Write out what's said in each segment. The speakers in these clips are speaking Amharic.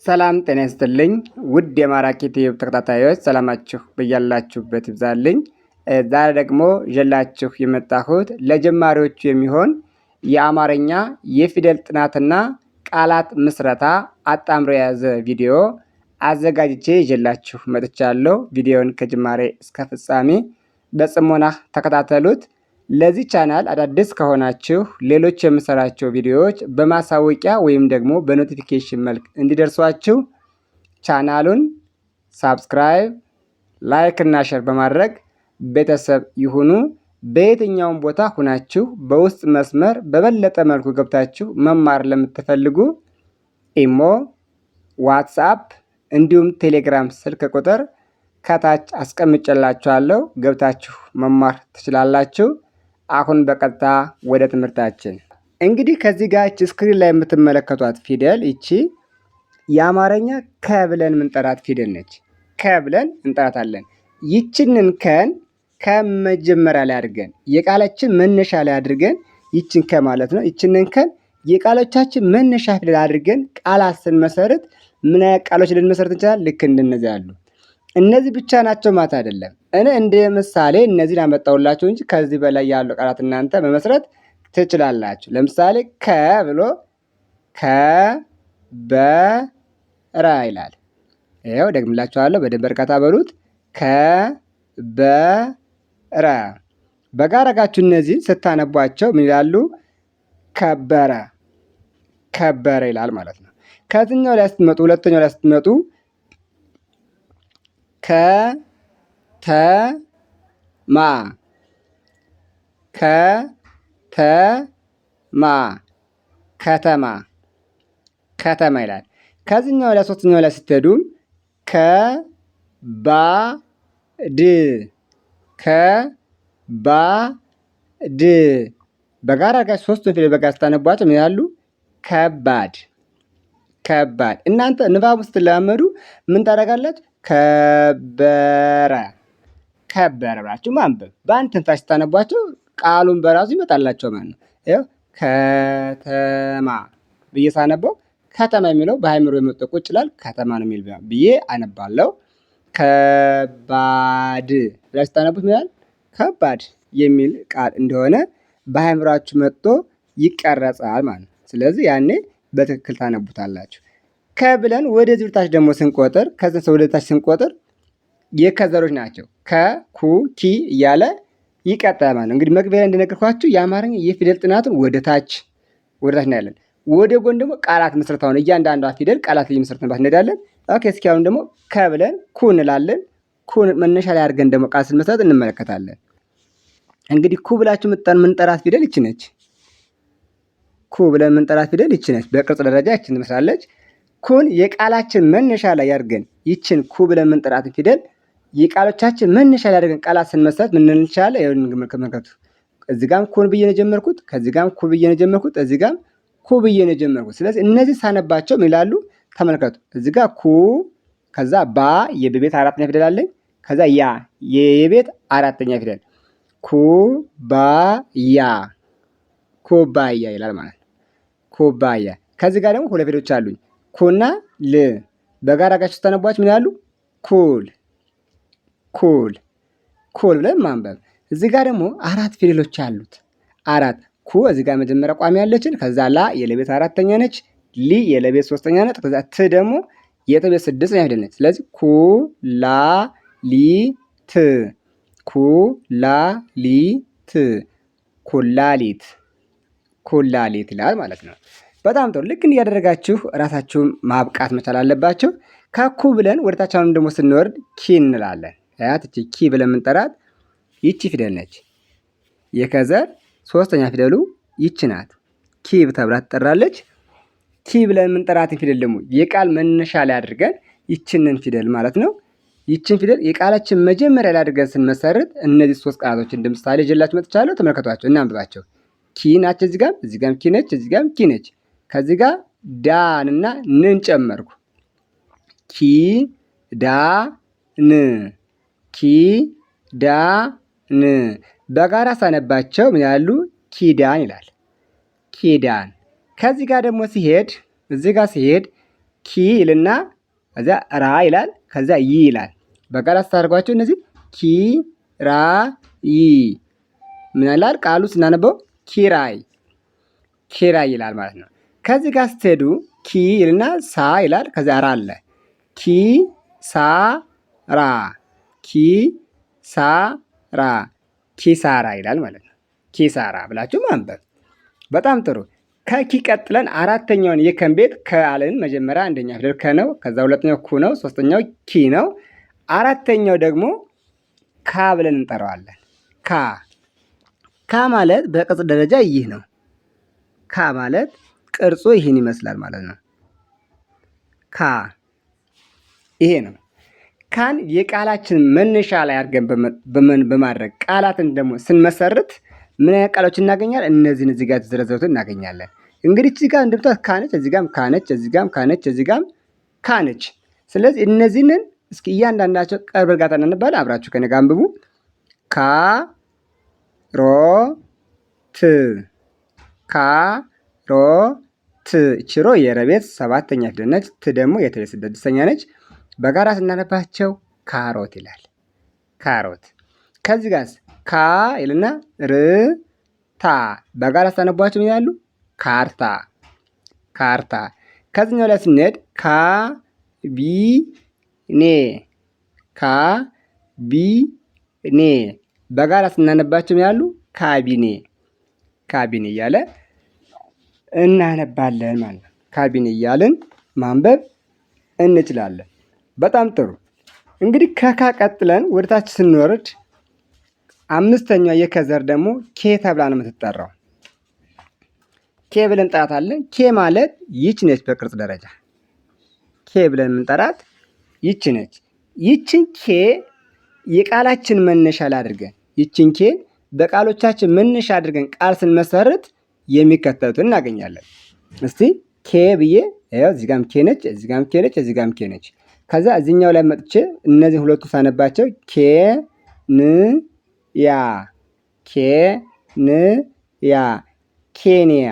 ሰላም ጤና ይስጥልኝ ውድ የማራኪ ቲዩብ ተከታታዮች ሰላማችሁ በያላችሁበት ይብዛልኝ። ዛሬ ደግሞ ይዤላችሁ የመጣሁት ለጀማሪዎቹ የሚሆን የአማርኛ የፊደል ጥናትና ቃላት ምስረታ አጣምሮ የያዘ ቪዲዮ አዘጋጅቼ ይዤላችሁ መጥቻለሁ። ቪዲዮውን ከጅማሬ እስከ ፍጻሜ በጽሞና ተከታተሉት። ለዚህ ቻናል አዳዲስ ከሆናችሁ ሌሎች የምሰራቸው ቪዲዮዎች በማሳወቂያ ወይም ደግሞ በኖቲፊኬሽን መልክ እንዲደርሷችሁ ቻናሉን ሳብስክራይብ፣ ላይክ እና ሼር በማድረግ ቤተሰብ ይሁኑ። በየትኛውም ቦታ ሁናችሁ በውስጥ መስመር በበለጠ መልኩ ገብታችሁ መማር ለምትፈልጉ ኢሞ፣ ዋትስአፕ እንዲሁም ቴሌግራም ስልክ ቁጥር ከታች አስቀምጬላችኋለሁ። ገብታችሁ መማር ትችላላችሁ። አሁን በቀጥታ ወደ ትምህርታችን እንግዲህ ከዚህ ጋር ስክሪን ላይ የምትመለከቷት ፊደል ይቺ የአማርኛ ከ ብለን የምንጠራት ፊደል ነች። ከ ብለን እንጠራታለን። ይችንን ከን ከመጀመሪያ ላይ አድርገን የቃላችን መነሻ ላይ አድርገን ይችን ከ ማለት ነው። ይችንን ከን የቃሎቻችን መነሻ ፊደል አድርገን ቃላት ስንመሰርት ምን አይነት ቃሎች ልንመሰርት እንችላለን? ልክ እንደነዚህ ያሉ። እነዚህ ብቻ ናቸው ማለት አይደለም። እኔ እንደ ምሳሌ እነዚህን አመጣሁላችሁ እንጂ ከዚህ በላይ ያሉ ቃላት እናንተ መመስረት ትችላላችሁ። ለምሳሌ ከ ብሎ ከበረ ይላል። ይኸው ደግምላችኋለሁ፣ በደንብ እርጋታ በሉት። ከበረ በጋራ አድርጋችሁ እነዚህን ስታነቧቸው ምን ይላሉ? ከበረ ከበረ ይላል ማለት ነው። ከዚህኛው ላይ ስትመጡ ሁለተኛው ላይ ስትመጡ ከተማ ከተማ ከተማ ከተማ ይላል። ከዚህኛው ላይ ሶስተኛው ላይ ስትሄዱ ከባድ ከባድ በጋራ ጋር ሶስቱን ፊደል በጋራ ስታነቧቸው ምን ይላሉ? ከባድ ከባድ። እናንተ ንባብ ውስጥ ለመዱ ምን ታደርጋላችሁ? ከበረ ከበረ ብላችሁ ማንበብ። በአንድ ትንፋሽ ስታነቧቸው ቃሉን በራሱ ይመጣላቸው ማለት ነው። ይኸው ከተማ ብዬ ሳነበው ከተማ የሚለው በአእምሮ የመጣ ቁጭ ይላል። ከተማ ነው የሚል ብዬ አነባለሁ። ከባድ ብላችሁ ስታነቡት ምን ይላል? ከባድ የሚል ቃል እንደሆነ በአእምሯችሁ መጥቶ ይቀረጻል ማለት ነው። ስለዚህ ያኔ በትክክል ታነቡታላችሁ። ከብለን ወደዚህ ወደታች ደግሞ ስንቆጥር ከዚህ ሰው ወደታች ስንቆጥር የከዘሮች ናቸው። ከኩ ኪ እያለ ይቀጥላል ማለት ነው። እንግዲህ መግቢያ ላይ እንደነገርኳችሁ የአማርኛ የፊደል ጥናቱን ወደታች ነው ያለን። ወደ ጎን ደግሞ ቃላት ምስረታውን እያንዳንዷ ፊደል ቃላት እየመሰረትንባት እንሄዳለን። ኦኬ፣ እስኪ አሁን ደግሞ ከብለን ኩ እንላለን። ኩ መነሻ ላይ አድርገን ደግሞ ቃል ስንመሰረት እንመለከታለን። እንግዲህ ኩ ብላችሁ ምንጠራት ፊደል ይቺ ነች። ኩ ብለን ምንጠራት ፊደል ይቺ ነች። በቅርጽ ደረጃ ይቺን ትመስላለች። ኩን የቃላችን መነሻ ላይ አድርገን ይችን ኩ ብለን የምንጠራትን ፊደል የቃሎቻችን መነሻ ላይ አድርገን ቃላት ስንመሰረት ምን እንችላለን? ይሁን እንመልከቱ። እዚህ ጋርም ኩን ብዬ ነው የጀመርኩት፣ ከዚህ ጋርም ኩ ብዬ ነው የጀመርኩት፣ እዚህ ጋርም ኩ ብዬ ነው የጀመርኩት። ስለዚህ እነዚህ ሳነባቸው ምን ይላሉ? ተመልከቱ። እዚህ ጋር ኩ፣ ከዛ ባ የቤት አራተኛ ፊደል አለኝ፣ ከዛ ያ የቤት አራተኛ ፊደል ኩባያ ኩባያ ይላል ማለት ነው። ኩባያ። ከዚህ ጋር ደግሞ ሁለት ፊደሎች አሉኝ ኩና ል በጋራ ጋር ስታነቧቸው ምን ያሉ? ኩል ኩል ኩል ብለን ማንበብ። እዚህ ጋር ደግሞ አራት ፊደሎች አሉት። አራት ኩ እዚህ ጋር መጀመሪያ ቋሚ ያለችን፣ ከዛ ላ የለቤት አራተኛ ነች፣ ሊ የለቤት ሶስተኛ ነች፣ ከዛ ት ደግሞ የለቤት ስድስተኛ ፊደል ነች። ስለዚህ ኩ ላ ሊ ት ኩላሊት ኩላሊት ኩላሊት ይላል ማለት ነው። በጣም ጥሩ። ልክ እንዲያደረጋችሁ ራሳችሁን ማብቃት መቻል አለባችሁ። ከኩ ብለን ወደታች አሁንም ደግሞ ስንወርድ ኪ እንላለን። ያት እቺ ኪ ብለን የምንጠራት ይቺ ፊደል ነች። የከዘር ሶስተኛ ፊደሉ ይቺ ናት። ኪ ተብላ ትጠራለች። ኪ ብለን የምንጠራትን ፊደል ደግሞ የቃል መነሻ ላይ አድርገን ይችንን ፊደል ማለት ነው። ይችን ፊደል የቃላችን መጀመሪያ ላይ አድርገን ስንመሰርት እነዚህ ሶስት ቃላቶች እንደ ምሳሌ ይዤላችሁ መጥቻለሁ። ተመልከቷቸው እና አንብባቸው። ኪ ናቸው። እዚህ ጋርም ኪ ነች፣ እዚህ ጋርም ኪ ነች። ከዚህ ጋር ዳን እና ንን ጨመርኩ። ኪ ዳ ን ኪ ዳ ን በጋራ ሳነባቸው ምን ያሉ? ኪዳን ይላል። ኪዳን። ከዚህ ጋር ደግሞ ሲሄድ እዚህ ጋር ሲሄድ ኪ ይልና ከዛ ራ ይላል፣ ከዛ ይ ይላል። በጋራ ስታደርጓቸው እነዚህ ኪ ራ ይ ምን ይላል? ቃሉ ስናነበው ኪራይ ኪራይ ይላል ማለት ነው። ከዚህ ጋር ስትሄዱ ኪ ይልና ሳ ይላል፣ ከዛ ራ አለ። ኪ ሳ ራ ኪ ሳ ራ ኪሳራ ይላል ማለት ነው። ኪሳራ ብላችሁ ማንበብ። በጣም ጥሩ። ከኪ ቀጥለን አራተኛውን የከን ቤት ከአልን መጀመሪያ አንደኛ ፊደል ከ ነው። ከዛ ሁለተኛው ኩ ነው። ሶስተኛው ኪ ነው። አራተኛው ደግሞ ካ ብለን እንጠራዋለን። ካ ማለት በቅጽ ደረጃ ይህ ነው። ካ ማለት ቅርጹ ይህን ይመስላል ማለት ነው። ካ ይሄ ነው። ካን የቃላችን መነሻ ላይ አድርገን በማድረግ ቃላትን ደግሞ ስንመሰርት ምን አይነት ቃሎች እናገኛለን? እነዚህን እዚህ ጋር የተዘረዘሩትን እናገኛለን። እንግዲህ እዚህ ጋር እንደምታዩት ካነች፣ እዚህ ጋርም ካነች፣ እዚህ ጋርም ካነች፣ እዚህ ጋርም ካነች። ስለዚህ እነዚህንን እስኪ እያንዳንዳቸው ቀርብ ጋር እናነባል። አብራችሁ ከኔ ጋር አንብቡ። ካ ሮ ት ካ ሮ ት ችሮ የረቤት ሰባተኛ ፊደል ነች። ት ደግሞ የተቤት ስድስተኛ ነች። በጋራ ስናነባቸው ካሮት ይላል። ካሮት። ከዚህ ጋር ካ ይልና ር ታ በጋራ ስታነቧቸው ምን ይላሉ? ካርታ ካርታ። ከዚህኛው ላይ ስንሄድ ካ ቢ ኔ ካ ቢ ኔ በጋራ ስናነባቸው ምን ይላሉ? ካቢኔ ካቢኔ እያለ እናነባለን ማለት ነው። ካቢኔ እያልን ማንበብ እንችላለን። በጣም ጥሩ። እንግዲህ ከካ ቀጥለን ወደታች ስንወርድ አምስተኛው የከዘር ደግሞ ኬ ተብላ ነው የምትጠራው። ኬ ብለን እንጠራታለን። ኬ ማለት ይች ነች። በቅርጽ ደረጃ ኬ ብለን የምንጠራት ይች ነች። ይችን ኬ የቃላችን መነሻ ላይ አድርገን ይችን ኬ በቃሎቻችን መነሻ አድርገን ቃል ስንመሰርት የሚከተሉትን እናገኛለን። እስቲ ኬ ብዬ ያው እዚህ ጋርም ኬ ነች፣ እዚህ ጋርም ኬ ነች፣ እዚህ ጋርም ኬ ነች። ከዛ እዚህኛው ላይ መጥቼ እነዚህ ሁለቱ ሳነባቸው ኬ ን ያ ኬ ን ያ ኬንያ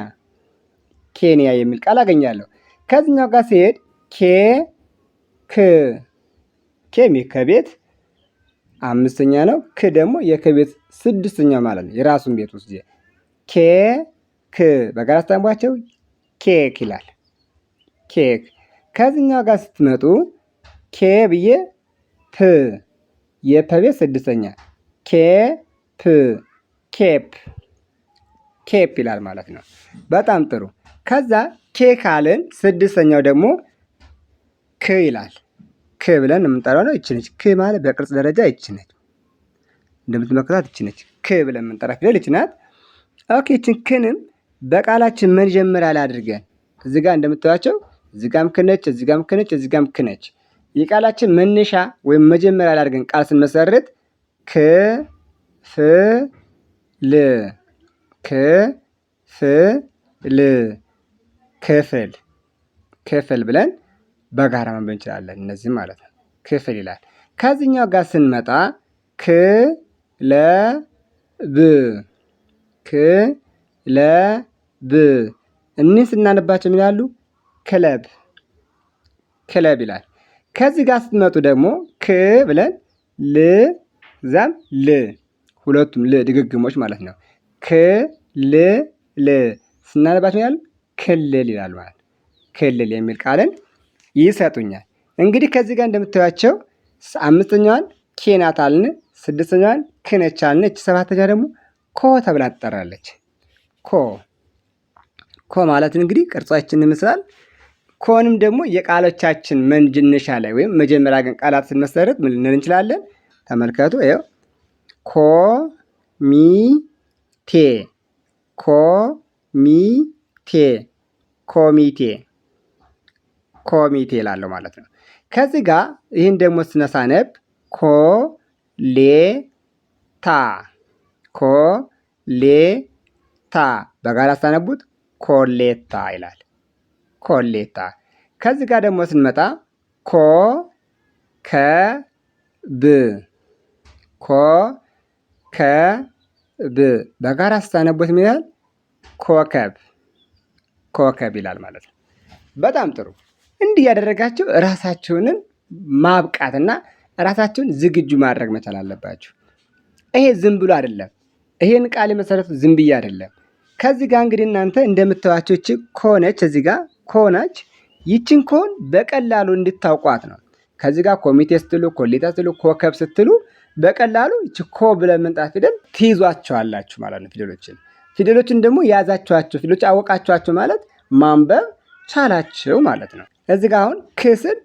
ኬንያ የሚል ቃል አገኛለሁ። ከዚህኛው ጋር ሲሄድ ኬ ክ ከቤት አምስተኛ ነው። ክ ደግሞ የከቤት ስድስተኛው ማለት ነው። የራሱን ቤት ውስጥ ኬ ክ በጋራ ስታነቧቸው ኬክ ይላል። ኬክ። ከዚህኛው ጋር ስትመጡ ኬ ብዬ ፕ የፐቤት ስድስተኛ ኬ ፕ ኬፕ ኬፕ ይላል ማለት ነው። በጣም ጥሩ። ከዛ ኬ ካልን ስድስተኛው ደግሞ ክ ይላል። ክ ብለን የምንጠራው ነው። ይች ነች። ክ ማለት በቅርጽ ደረጃ ይች ነች። እንደምትመለከቷት ይች ነች። ክ ብለን የምንጠራ ፊደል ይች ናት። ኦኬ። ይችን ክንም በቃላችን መጀመሪያ ላይ አድርገን እዚህ ጋር እንደምታዩቸው እዚህ ጋርም ክነች፣ እዚህ ጋርም ክነች፣ እዚህ ጋርም ክነች። የቃላችን መነሻ ወይም መጀመሪያ ላይ አድርገን ቃል ስንመሰርት ክ ፍ ል ክ ፍ ል ክፍል ክፍል ብለን በጋራ ማንበብ እንችላለን። እነዚህ ማለት ነው። ክፍል ይላል። ከዚህኛው ጋር ስንመጣ ክ ለ ብ ክ ለ ብ እኒህ ስናነባቸው ምን ይላሉ? ክለብ ክለብ ይላል። ከዚህ ጋር ስትመጡ ደግሞ ክ ብለን ል ዛም ል ሁለቱም ል ድግግሞች ማለት ነው። ክ ል ል ስናነባቸው ምን ይላሉ? ክልል ይላል ማለት ክልል የሚል ቃልን ይሰጡኛል። እንግዲህ ከዚህ ጋር እንደምታዩቸው አምስተኛዋን ኬ ናት አልን፣ ስድስተኛዋን ክ ነች አልን። እች ሰባተኛ ደግሞ ኮ ተብላ ትጠራለች። ኮ ማለት እንግዲህ ቅርጻችን ይመስላል። ኮንም ደግሞ የቃሎቻችን መነሻ ላይ ወይም መጀመሪያ ግን ቃላት ስንመሰርት ምን ልንል እንችላለን? ተመልከቱ። ይኸው ኮ ሚ ቴ ኮ ሚ ቴ ኮሚቴ ኮሚቴ ላለው ማለት ነው። ከዚህ ጋር ይህን ደግሞ ስነሳነብ ኮ ሌ ታ ኮ ሌ ታ በጋራ ስታነቡት ኮሌታ ይላል። ኮሌታ። ከዚህ ጋር ደግሞ ስንመጣ ኮ ከ ብ ኮ ከ ብ በጋራ ስታነቡት ምን ይላል? ኮከብ ኮከብ ይላል ማለት ነው። በጣም ጥሩ። እንዲህ ያደረጋችሁ ራሳችሁንን ማብቃትና ራሳችሁን ዝግጁ ማድረግ መቻል አለባችሁ። ይሄ ዝም ብሎ አይደለም። ይሄን ቃል የመሰረቱት ዝም ብዬ አይደለም። ከዚህ ጋር እንግዲህ እናንተ እንደምታዩዋቸው እቺ ኮነች፣ እዚህ ጋር ኮነች። ይችን ኮን በቀላሉ እንድታውቋት ነው። ከዚህ ጋር ኮሚቴ ስትሉ፣ ኮሌታ ስትሉ፣ ኮከብ ስትሉ በቀላሉ እቺ ኮ ብለን ምንጣት ፊደል ትይዟቸዋላችሁ ማለት ነው። ፊደሎችን ደግሞ የያዛችኋቸው ፊደሎች አወቃችኋቸው ማለት ማንበብ ቻላችሁ ማለት ነው። እዚህ ጋር አሁን ክስል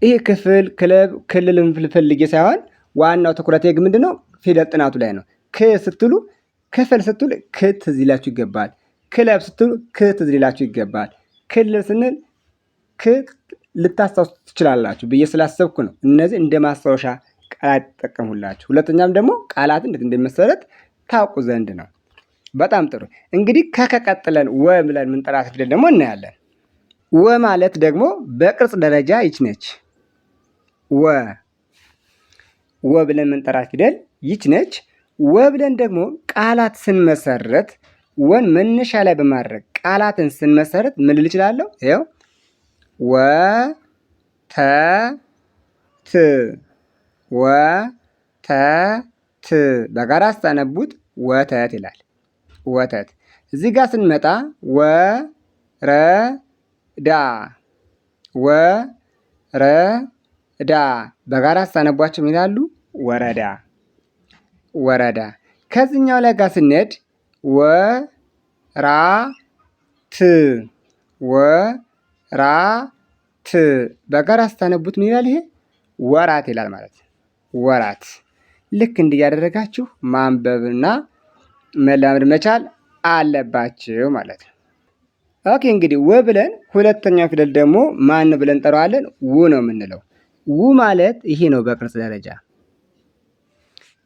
ይሄ ክፍል፣ ክለብ፣ ክልል ፈልጌ ሳይሆን ዋናው ትኩረት ምንድነው? ፊደል ጥናቱ ላይ ነው። ክ ስትሉ ክፍል ስትሉ ክ ትዝ ይላችሁ ይገባል። ክለብ ስትሉ ክ ትዝ ይላችሁ ይገባል። ክልል ስንል ክ ልታስታውሱ ትችላላችሁ ብዬ ስላሰብኩ ነው እነዚህ እንደ ማስታወሻ ቃላት ተጠቀሙላችሁ። ሁለተኛም ደግሞ ቃላት እንዴት እንደመሰረት ታውቁ ዘንድ ነው። በጣም ጥሩ። እንግዲህ ከቀጥለን ወ ብለን ምንጠራት ፊደል ደግሞ እናያለን። ወ ማለት ደግሞ በቅርጽ ደረጃ ይች ነች። ወ ብለን ምንጠራት ፊደል ይች ነች። ወ ብለን ደግሞ ቃላት ስንመሰረት ወን መነሻ ላይ በማድረግ ቃላትን ስንመሰረት ምን ልል እችላለሁ? ይኸው ወተት በጋራ ስታነቡት ወተት ይላል። ወተት። እዚህ ጋር ስንመጣ ወረዳ በጋራ ስታነቧቸው ምን ይላሉ? ወረዳ። ከዚህኛው ላይ ጋር ስንሄድ ወራት በጋራ ስታነቡት ምን ይላል? ይሄ ወራት ይላል ማለት ነው። ወራት። ልክ እንዲህ ያደረጋችሁ ማንበብና መላመድ መቻል አለባችሁ ማለት ነው። ኦኬ እንግዲህ ወ ብለን ሁለተኛው ፊደል ደግሞ ማን ብለን እንጠራዋለን? ው ነው የምንለው። ው ማለት ይሄ ነው በቅርጽ ደረጃ።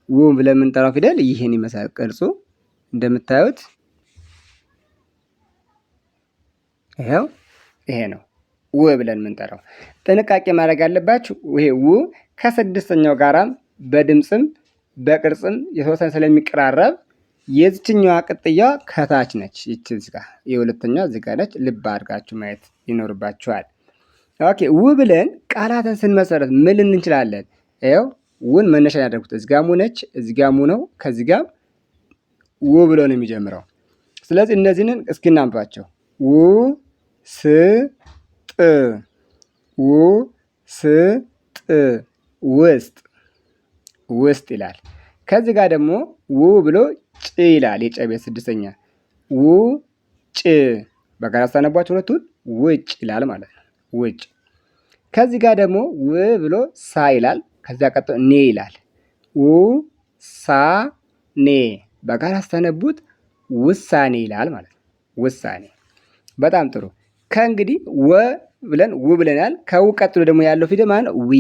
ው ብለን የምንጠራው ፊደል ይህን ይመስላል ቅርጹ እንደምታዩት። ይሄው ይሄ ነው ው ብለን የምንጠራው። ጥንቃቄ ማድረግ ያለባችሁ ይሄ ው ከስድስተኛው ጋራም በድምፅም በቅርጽም የተወሰነ ስለሚቀራረብ የዚችኛዋ ቅጥያዋ ከታች ነች። ይቺ እዚህ ጋር የሁለተኛዋ እዚህ ጋር ነች። ልብ አድርጋችሁ ማየት ይኖርባችኋል። ኦኬ ው ብለን ቃላትን ስንመሰረት ምን ልን እንችላለን? ይኸው ውን መነሻ ያደርጉት እዚህ ጋር ሙ ነች፣ እዚህ ጋር ሙ ነው፣ ከዚህ ጋር ው ብሎ ነው የሚጀምረው። ስለዚህ እነዚህን እስኪ እናንባቸው። ውስጥ ይላል። ከዚህ ጋር ደግሞ ው ብሎ ጭ ይላል። የጨ ቤት ስድስተኛ ውጭ በጋራ ስታነቧቸው ሁለቱን ውጭ ይላል ማለት ነው። ውጭ። ከዚህ ጋር ደግሞ ው ብሎ ሳ ይላል። ከዚያ ቀጥሎ ኔ ይላል። ውሳኔ በጋራ ስታነቡት ውሳኔ ይላል ማለት ነው። ውሳኔ። በጣም ጥሩ። ከእንግዲህ ወ ብለን ው ብለናል። ከው ቀጥሎ ደግሞ ያለው ፊደል ማለት ነው ዊ።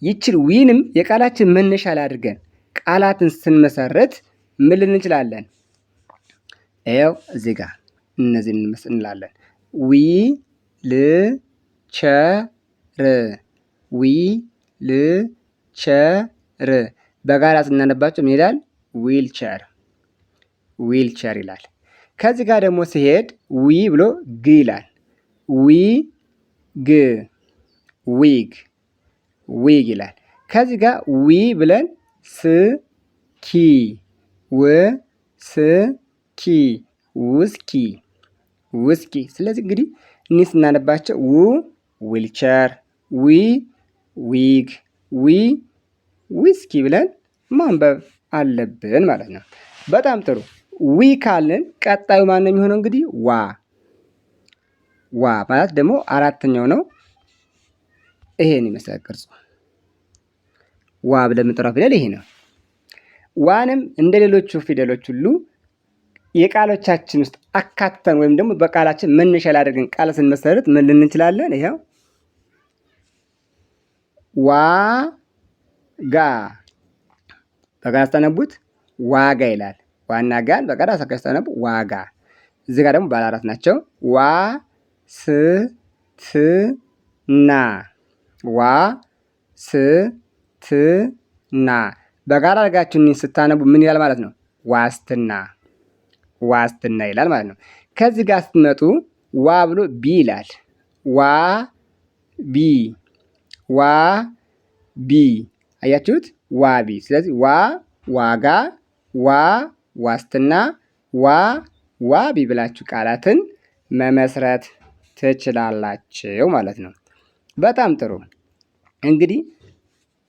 ይችል ዊንም የቃላችን መነሻ ላይ አድርገን ቃላትን ስንመሰረት ምን ልን እንችላለን? ይኸው እዚህ ጋር እነዚህን እንላለን። ዊልቸር በጋራ ስናነባቸው ምን ይላል? ዊልቸር ይላል። ከዚህ ጋር ደግሞ ሲሄድ ዊ ብሎ ግ ይላል። ዊግ ይላል። ከዚህ ጋር ዊ ብለን ውስኪ። ስለዚህ እንግዲህ እኒህ ስናነባቸው ዊልቸር፣ ዊግ፣ ዊስኪ ብለን ማንበብ አለብን ማለት ነው። በጣም ጥሩ። ዊ ካልን ቀጣዩ ማነው የሚሆነው? እንግዲህ ዋ ማለት ደግሞ አራተኛው ነው። ይሄን ይመስላል ቅርጹ። ዋ ብለን የምንጠራው ፊደል ይሄ ነው። ዋንም እንደ ሌሎቹ ፊደሎች ሁሉ የቃሎቻችን ውስጥ አካተን ወይም ደግሞ በቃላችን መነሻ ላይ አድርገን ቃል ስንመሰርት ምን ልን እንችላለን? ይሄው ዋጋ በጋራ ስታነቡት ዋጋ ይላል። ዋና ጋን በጋራ ስታነቡ ዋጋ። እዚህ ጋር ደግሞ ባለ አራት ናቸው። ዋስትና በጋራ አድርጋችሁ ስታነቡ ምን ይላል ማለት ነው? ዋስትና። ዋስትና ይላል ማለት ነው። ከዚህ ጋር ስትመጡ ዋ ብሎ ቢ ይላል። ዋ ቢ ዋ ቢ አያችሁት? ዋቢ። ስለዚህ ዋ ዋጋ፣ ዋ ዋስትና፣ ዋ ዋቢ ብላችሁ ቃላትን መመስረት ትችላላችሁ ማለት ነው። በጣም ጥሩ። እንግዲህ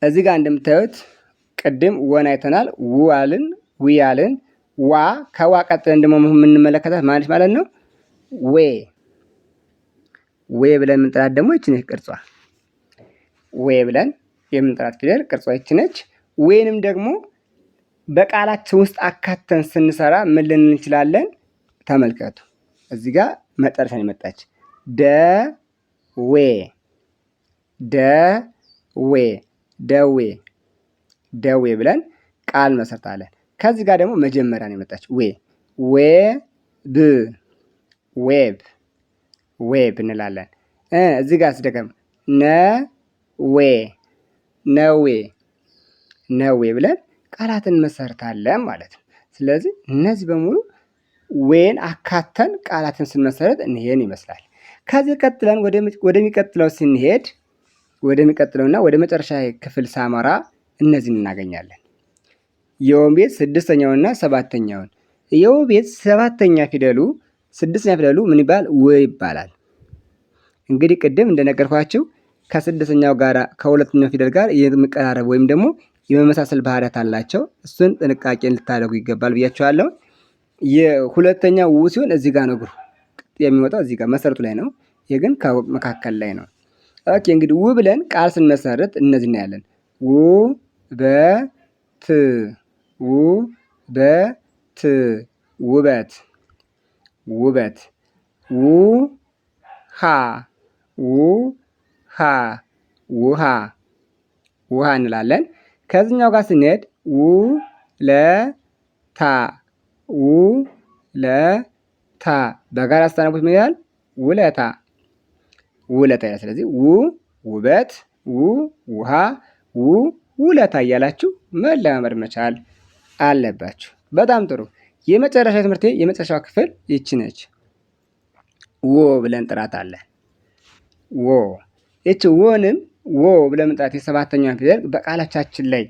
እዚህ ጋር እንደምታዩት ቅድም ወን አይተናል። ው አልን፣ ዊ አልን። ዋ ከዋ ቀጥለን ደግሞ የምንመለከታት ማለች ማለት ነው ዌ። ዌ ብለን የምንጠራት ደግሞ ይቺ ነች ቅርጿ። ዌ ብለን የምንጠራት ፊደል ቅርጿ ይቺ ነች። ወይንም ደግሞ በቃላችን ውስጥ አካተን ስንሰራ ምን ልንል እንችላለን? ተመልከቱ። እዚህ ጋር መጨረሻን የመጣች ደዌ፣ ደዌ፣ ደዌ፣ ደዌ ብለን ቃል መሰርታለን። ከዚህ ጋር ደግሞ መጀመሪያ ነው የመጣች ዌ፣ ዌብ፣ ዌብ፣ ዌብ እንላለን። እዚህ ጋር ስደገም ነዌ፣ ነዌ፣ ነዌ ብለን ቃላትን መሰርታለን ማለት ነው። ስለዚህ እነዚህ በሙሉ ዌን አካተን ቃላትን ስንመሰረት ይሄን ይመስላል። ከዚህ ቀጥለን ወደሚቀጥለው ስንሄድ ወደሚቀጥለውና ወደ መጨረሻ ክፍል ሳመራ እነዚህን እናገኛለን። የወ ቤት ስድስተኛውና ሰባተኛውን። የወ ቤት ሰባተኛ ፊደሉ ስድስተኛ ፊደሉ ምን ይባላል? ወ ይባላል። እንግዲህ ቅድም እንደነገርኳችሁ ከስድስተኛው ጋር ከሁለተኛው ፊደል ጋር የሚቀራረብ ወይም ደግሞ የመመሳሰል ባህሪያት አላቸው። እሱን ጥንቃቄ ልታደርጉ ይገባል ብያችኋለሁ። የሁለተኛው ው ሲሆን እዚህ ጋር ነው እግሩ የሚወጣው፣ እዚህ ጋር መሰረቱ ላይ ነው። ይሄ ግን ከመካከል ላይ ነው። ኦኬ እንግዲህ ው ብለን ቃል ስንመሰርት እነዚህ እናያለን። ው በት፣ ው በት፣ ውበት፣ ውበት። ው ሃ፣ ው ሃ፣ ውሃ፣ ውሃ እንላለን። ከዚህኛው ጋር ስንሄድ ው ለ ታ፣ ው ለ ታ በጋራ አስተናቦት ምን ይላል? ውለታ፣ ውለታ ይላል። ስለዚህ ው ውበት፣ ው ውሃ፣ ው ውለታ እያላችሁ መለማመድ መቻል አለባችሁ። በጣም ጥሩ። የመጨረሻ ትምህርቴ የመጨረሻው ክፍል ይቺ ነች። ወ ብለን ጥራት አለ። ወ ይቺ ወንም ወ ብለን ጥራት የሰባተኛውን ፊደል በቃላቻችን ላይ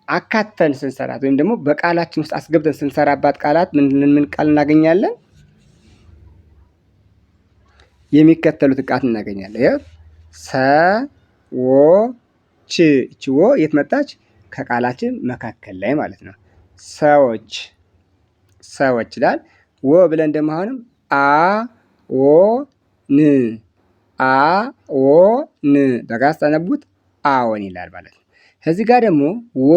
አካተን ስንሰራት ወይም ደግሞ በቃላችን ውስጥ አስገብተን ስንሰራባት ቃላት ምን ቃል እናገኛለን? የሚከተሉት ቃላት እናገኛለን። ይሄ ሰ ወ ች። እቺ ወ የት መጣች? ከቃላችን መካከል ላይ ማለት ነው። ሰዎች፣ ሰዎች ይላል። ወ ብለን ደግሞ አሁንም አ ወ ን፣ አ ወ ን በጋራ ስታነቡት አዎን ይላል ማለት ነው። ከዚህ ጋር ደግሞ ወ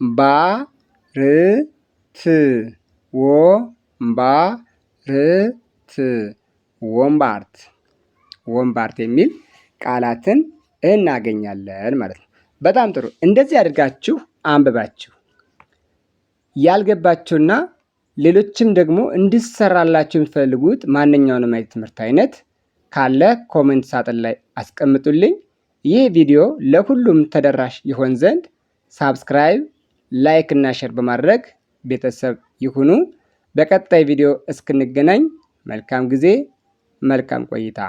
ባ ር ት፣ ወ ባ ር ት ወንባርት፣ ወንባርት የሚል ቃላትን እናገኛለን ማለት ነው። በጣም ጥሩ። እንደዚህ አድርጋችሁ አንብባችሁ ያልገባችሁና ሌሎችም ደግሞ እንዲሰራላችሁ የሚፈልጉት ማንኛውንም አይነት ትምህርት አይነት ካለ ኮሜንት ሳጥን ላይ አስቀምጡልኝ። ይህ ቪዲዮ ለሁሉም ተደራሽ ይሆን ዘንድ ሳብስክራይብ፣ ላይክ እና ሼር በማድረግ ቤተሰብ ይሁኑ። በቀጣይ ቪዲዮ እስክንገናኝ መልካም ጊዜ፣ መልካም ቆይታ።